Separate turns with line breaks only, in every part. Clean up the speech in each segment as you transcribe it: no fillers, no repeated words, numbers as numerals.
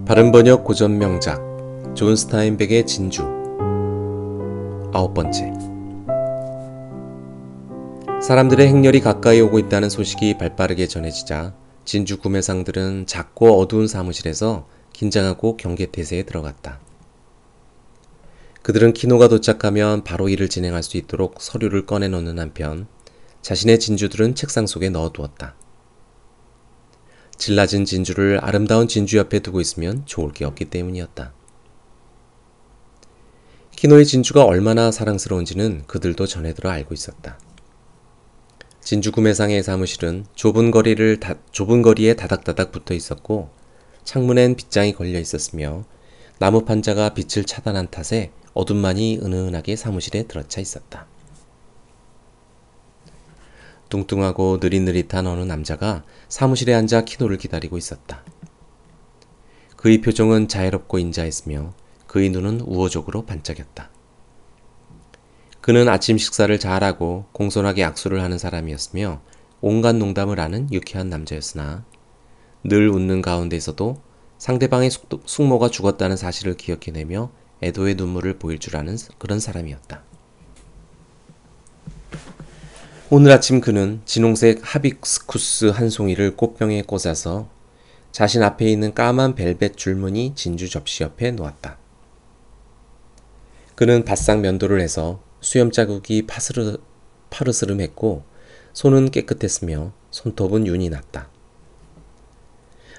바른번역 고전명작 존 스타인백의 진주 9번째. 사람들의 행렬이 가까이 오고 있다는 소식이 발빠르게 전해지자 진주 구매상들은 작고 어두운 사무실에서 긴장하고 경계태세에 들어갔다. 그들은 키노가 도착하면 바로 일을 진행할 수 있도록 서류를 꺼내놓는 한편 자신의 진주들은 책상 속에 넣어두었다. 질라진 진주를 아름다운 진주 옆에 두고 있으면 좋을 게 없기 때문이었다. 키노의 진주가 얼마나 사랑스러운지는 그들도 전해들어 알고 있었다. 진주 구매상의 사무실은 좁은 거리에 다닥다닥 붙어 있었고 창문엔 빗장이 걸려 있었으며 나무 판자가 빛을 차단한 탓에 어둠만이 은은하게 사무실에 들어차 있었다. 뚱뚱하고 느릿느릿한 어느 남자가 사무실에 앉아 키노를 기다리고 있었다. 그의 표정은 자애롭고 인자했으며 그의 눈은 우호적으로 반짝였다. 그는 아침 식사를 잘하고 공손하게 악수를 하는 사람이었으며 온갖 농담을 하는 유쾌한 남자였으나 늘 웃는 가운데서도 상대방의 숙모가 죽었다는 사실을 기억해내며 애도의 눈물을 보일 줄 아는 그런 사람이었다. 오늘 아침 그는 진홍색 하비스쿠스 한 송이를 꽃병에 꽂아서 자신 앞에 있는 까만 벨벳 줄무늬 진주 접시 옆에 놓았다. 그는 바싹 면도를 해서 수염 자국이 파르스름했고 손은 깨끗했으며 손톱은 윤이 났다.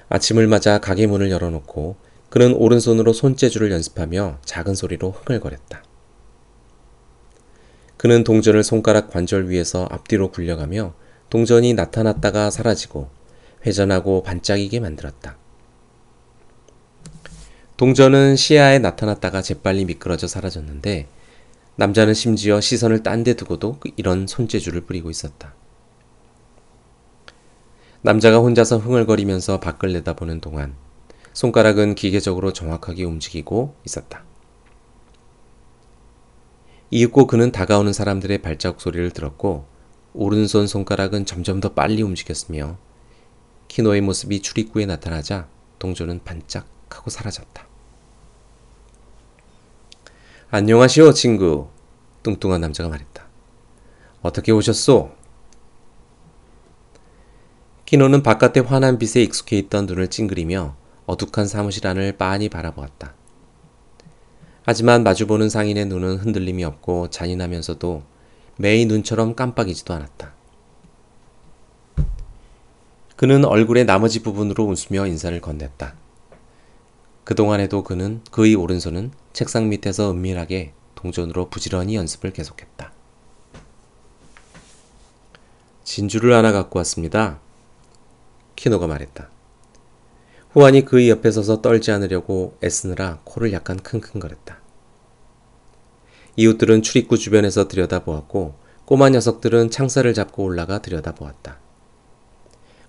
아침을 맞아 가게 문을 열어놓고 그는 오른손으로 손재주를 연습하며 작은 소리로 흥얼거렸다. 그는 동전을 손가락 관절 위에서 앞뒤로 굴려가며 동전이 나타났다가 사라지고 회전하고 반짝이게 만들었다. 동전은 시야에 나타났다가 재빨리 미끄러져 사라졌는데 남자는 심지어 시선을 딴 데 두고도 이런 손재주를 부리고 있었다. 남자가 혼자서 흥얼거리면서 밖을 내다보는 동안 손가락은 기계적으로 정확하게 움직이고 있었다. 이윽고 그는 다가오는 사람들의 발자국 소리를 들었고 오른손 손가락은 점점 더 빨리 움직였으며 키노의 모습이 출입구에 나타나자 동전은 반짝하고 사라졌다. 안녕하시오 친구, 뚱뚱한 남자가 말했다. 어떻게 오셨소? 키노는 바깥의 환한 빛에 익숙해 있던 눈을 찡그리며 어둑한 사무실 안을 빤히 바라보았다. 하지만 마주보는 상인의 눈은 흔들림이 없고 잔인하면서도 매의 눈처럼 깜빡이지도 않았다. 그는 얼굴의 나머지 부분으로 웃으며 인사를 건넸다. 그동안에도 그의 오른손은 책상 밑에서 은밀하게 동전으로 부지런히 연습을 계속했다. 진주를 하나 갖고 왔습니다. 키노가 말했다. 후안이 그의 옆에 서서 떨지 않으려고 애쓰느라 코를 약간 킁킁거렸다. 이웃들은 출입구 주변에서 들여다보았고 꼬마 녀석들은 창살을 잡고 올라가 들여다보았다.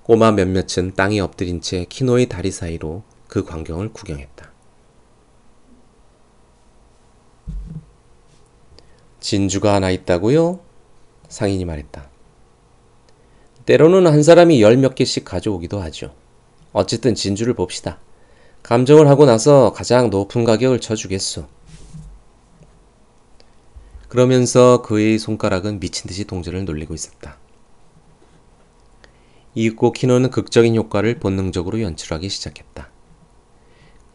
꼬마 몇몇은 땅에 엎드린 채 키노의 다리 사이로 그 광경을 구경했다. 진주가 하나 있다고요? 상인이 말했다. 때로는 한 사람이 10몇 개씩 가져오기도 하죠. 어쨌든 진주를 봅시다. 감정을 하고 나서 가장 높은 가격을 쳐주겠소. 그러면서 그의 손가락은 미친 듯이 동전을 놀리고 있었다. 이윽고 키노는 극적인 효과를 본능적으로 연출하기 시작했다.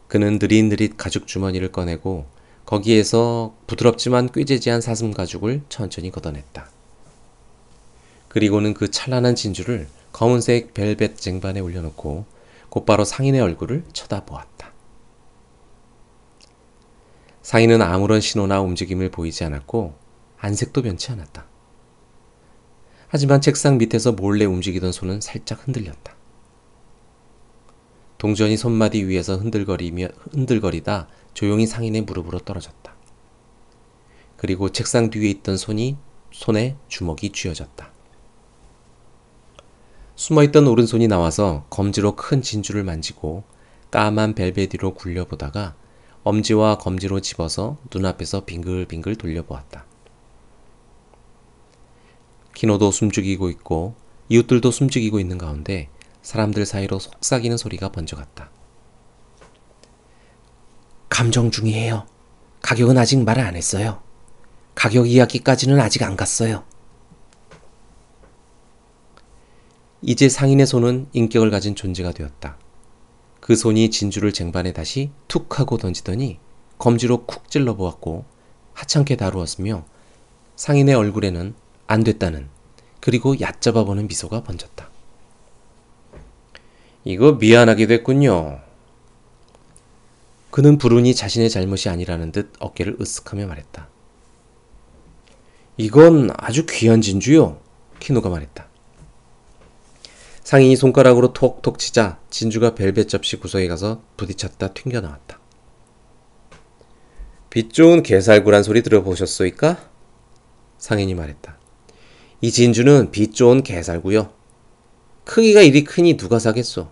그는 느릿느릿 가죽 주머니를 꺼내고 거기에서 부드럽지만 꾀재재한 사슴 가죽을 천천히 걷어냈다. 그리고는 그 찬란한 진주를 검은색 벨벳 쟁반에 올려놓고 곧바로 상인의 얼굴을 쳐다보았다. 상인은 아무런 신호나 움직임을 보이지 않았고 안색도 변치 않았다. 하지만 책상 밑에서 몰래 움직이던 손은 살짝 흔들렸다. 동전이 손마디 위에서 흔들거리다 조용히 상인의 무릎으로 떨어졌다. 그리고 책상 뒤에 있던 손에 주먹이 쥐어졌다. 숨어있던 오른손이 나와서 검지로 큰 진주를 만지고 까만 벨벳 위로 굴려보다가 엄지와 검지로 집어서 눈앞에서 빙글빙글 돌려보았다. 키노도 숨죽이고 있고 이웃들도 숨죽이고 있는 가운데 사람들 사이로 속삭이는 소리가 번져갔다. 감정 중이에요. 가격은 아직 말을 안 했어요. 가격 이야기까지는 아직 안 갔어요. 이제 상인의 손은 인격을 가진 존재가 되었다. 그 손이 진주를 쟁반에 다시 툭 하고 던지더니 검지로 쿡 찔러보았고 하찮게 다루었으며 상인의 얼굴에는 안 됐다는 그리고 얕잡아보는 미소가 번졌다. 이거 미안하게 됐군요. 그는 불운이 자신의 잘못이 아니라는 듯 어깨를 으쓱하며 말했다. 이건 아주 귀한 진주요. 키노가 말했다. 상인이 손가락으로 톡톡 치자 진주가 벨벳 접시 구석에 가서 부딪혔다 튕겨나왔다. 빛 좋은 개살구란 소리 들어보셨소이까? 상인이 말했다. 이 진주는 빛 좋은 개살구요. 크기가 이리 크니 누가 사겠소.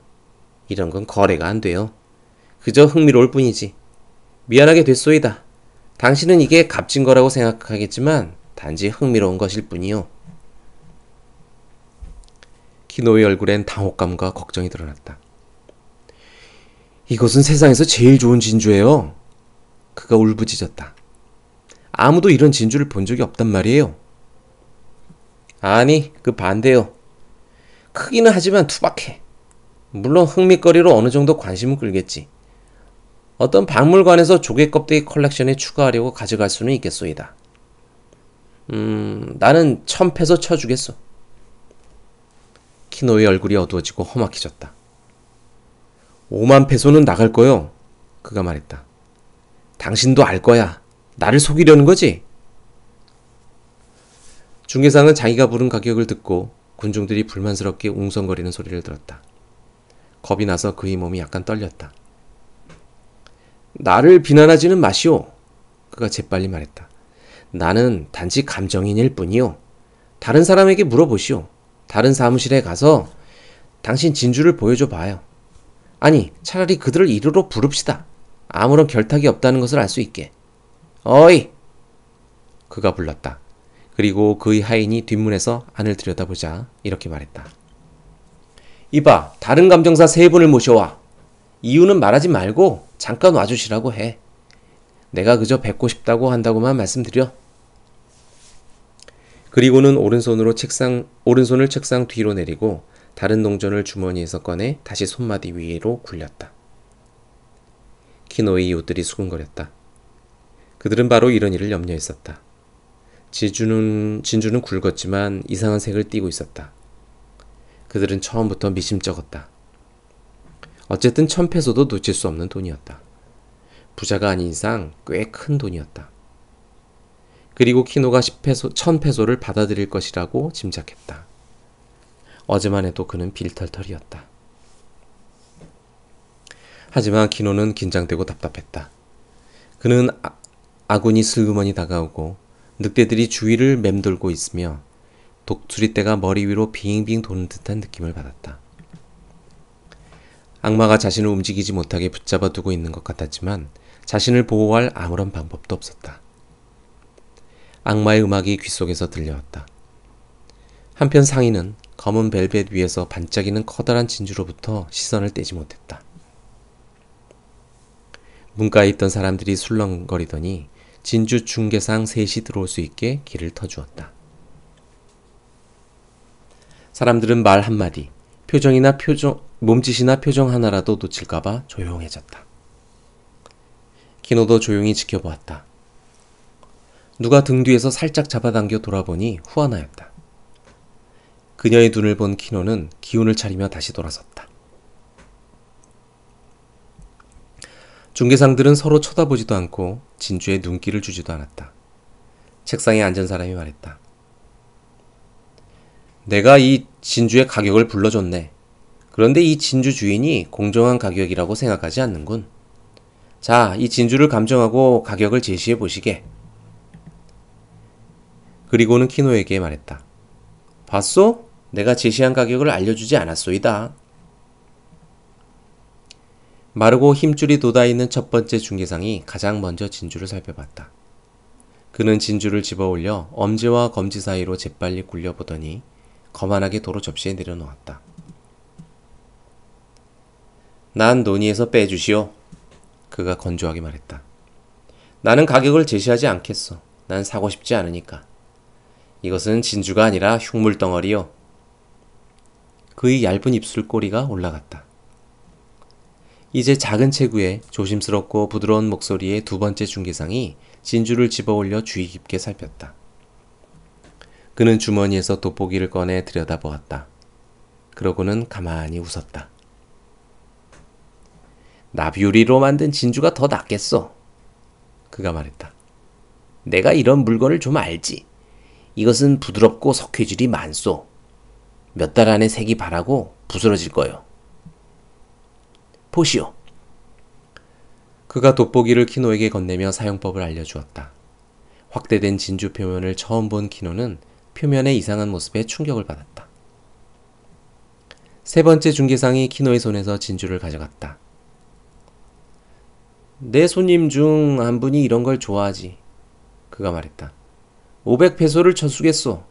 이런 건 거래가 안 돼요. 그저 흥미로울 뿐이지. 미안하게 됐소이다. 당신은 이게 값진 거라고 생각하겠지만 단지 흥미로운 것일 뿐이요. 키노의 얼굴엔 당혹감과 걱정이 드러났다. 이것은 세상에서 제일 좋은 진주예요. 그가 울부짖었다. 아무도 이런 진주를 본 적이 없단 말이에요. 아니, 그 반대요. 크기는 하지만 투박해. 물론 흥미거리로 어느 정도 관심은 끌겠지. 어떤 박물관에서 조개 껍데기 컬렉션에 추가하려고 가져갈 수는 있겠소이다. 나는 1000페소 쳐주겠소. 키노의 얼굴이 어두워지고 험악해졌다. 5만 페소는 나갈 거요. 그가 말했다. 당신도 알 거야. 나를 속이려는 거지? 중개상은 자기가 부른 가격을 듣고 군중들이 불만스럽게 웅성거리는 소리를 들었다. 겁이 나서 그의 몸이 약간 떨렸다. 나를 비난하지는 마시오. 그가 재빨리 말했다. 나는 단지 감정인일 뿐이요. 다른 사람에게 물어보시오. 다른 사무실에 가서 당신 진주를 보여줘 봐요. 아니, 차라리 그들을 이리로 부릅시다. 아무런 결탁이 없다는 것을 알 수 있게. 어이! 그가 불렀다. 그리고 그의 하인이 뒷문에서 안을 들여다보자 이렇게 말했다. 이봐, 다른 감정사 3분을 모셔와. 이유는 말하지 말고 잠깐 와주시라고 해. 내가 그저 뵙고 싶다고 한다고만 말씀드려. 그리고는 오른손을 책상 뒤로 내리고 다른 농전을 주머니에서 꺼내 다시 손마디 위로 굴렸다. 키노의 이웃들이 수군거렸다. 그들은 바로 이런 일을 염려했었다. 진주는 굵었지만 이상한 색을 띠고 있었다. 그들은 처음부터 미심쩍었다. 어쨌든 1000페소도 놓칠 수 없는 돈이었다. 부자가 아닌 이상 꽤 큰 돈이었다. 그리고 키노가 1000페소를 받아들일 것이라고 짐작했다. 어제만 해도 그는 빌털털이었다. 하지만 키노는 긴장되고 답답했다. 그는 아군이 슬그머니 다가오고 늑대들이 주위를 맴돌고 있으며 독수리떼가 머리 위로 빙빙 도는 듯한 느낌을 받았다. 악마가 자신을 움직이지 못하게 붙잡아 두고 있는 것 같았지만 자신을 보호할 아무런 방법도 없었다. 악마의 음악이 귓속에서 들려왔다. 한편 상인은 검은 벨벳 위에서 반짝이는 커다란 진주로부터 시선을 떼지 못했다. 문가에 있던 사람들이 술렁거리더니 진주 중개상 셋이 들어올 수 있게 길을 터주었다. 사람들은 말 한마디, 몸짓이나 표정 하나라도 놓칠까봐 조용해졌다. 키노도 조용히 지켜보았다. 누가 등 뒤에서 살짝 잡아당겨 돌아보니 후아나였다. 그녀의 눈을 본 키노는 기운을 차리며 다시 돌아섰다. 중개상들은 서로 쳐다보지도 않고 진주에 눈길을 주지도 않았다. 책상에 앉은 사람이 말했다. 내가 이 진주의 가격을 불러줬네. 그런데 이 진주 주인이 공정한 가격이라고 생각하지 않는군. 자, 이 진주를 감정하고 가격을 제시해 보시게. 그리고는 키노에게 말했다. 봤소? 내가 제시한 가격을 알려주지 않았소이다. 마르고 힘줄이 돋아있는 첫 번째 중개상이 가장 먼저 진주를 살펴봤다. 그는 진주를 집어 올려 엄지와 검지 사이로 재빨리 굴려보더니 거만하게 도로 접시에 내려놓았다. 난 논의에서 빼주시오. 그가 건조하게 말했다. 나는 가격을 제시하지 않겠어. 난 사고 싶지 않으니까. 이것은 진주가 아니라 흉물덩어리요. 그의 얇은 입술꼬리가 올라갔다. 이제 작은 체구에 조심스럽고 부드러운 목소리의 두 번째 중개상이 진주를 집어 올려 주의 깊게 살폈다. 그는 주머니에서 돋보기를 꺼내 들여다보았다. 그러고는 가만히 웃었다. 나비유리로 만든 진주가 더 낫겠어. 그가 말했다. 내가 이런 물건을 좀 알지. 이것은 부드럽고 석회질이 많소. 몇 달 안에 색이 바라고 부스러질 거요. 보시오. 그가 돋보기를 키노에게 건네며 사용법을 알려주었다. 확대된 진주 표면을 처음 본 키노는 표면의 이상한 모습에 충격을 받았다. 세 번째 중개상이 키노의 손에서 진주를 가져갔다. 내 손님 중 한 분이 이런 걸 좋아하지. 그가 말했다. 500페소를 쳐주겠소.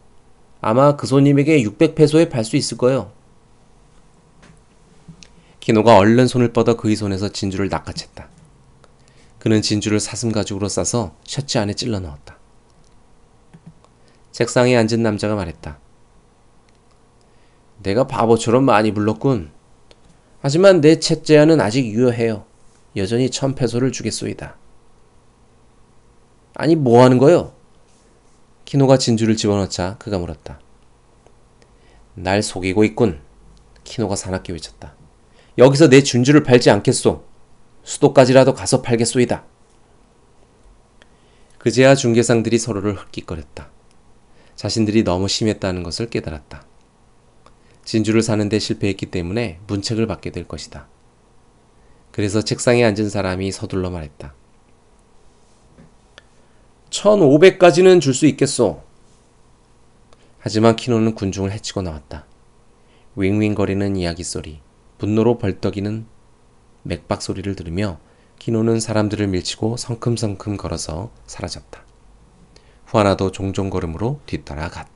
아마 그 손님에게 600페소에 팔 수 있을 거요. 키노가 얼른 손을 뻗어 그의 손에서 진주를 낚아챘다. 그는 진주를 사슴 가죽으로 싸서 셔츠 안에 찔러 넣었다. 책상에 앉은 남자가 말했다. 내가 바보처럼 많이 불렀군. 하지만 내 책 제안은 아직 유효해요. 여전히 1000페소를 주겠소이다. 아니 뭐 하는 거요? 키노가 진주를 집어넣자 그가 물었다. 날 속이고 있군. 키노가 사납게 외쳤다. 여기서 내 진주를 팔지 않겠소. 수도까지라도 가서 팔겠소이다. 그제야 중개상들이 서로를 흑기거렸다. 자신들이 너무 심했다는 것을 깨달았다. 진주를 사는데 실패했기 때문에 문책을 받게 될 것이다. 그래서 책상에 앉은 사람이 서둘러 말했다. 1500까지는 줄 수 있겠소. 하지만 키노는 군중을 해치고 나왔다. 윙윙거리는 이야기 소리, 분노로 벌떡이는 맥박 소리를 들으며 키노는 사람들을 밀치고 성큼성큼 걸어서 사라졌다. 후아나도 종종 걸음으로 뒤따라갔다.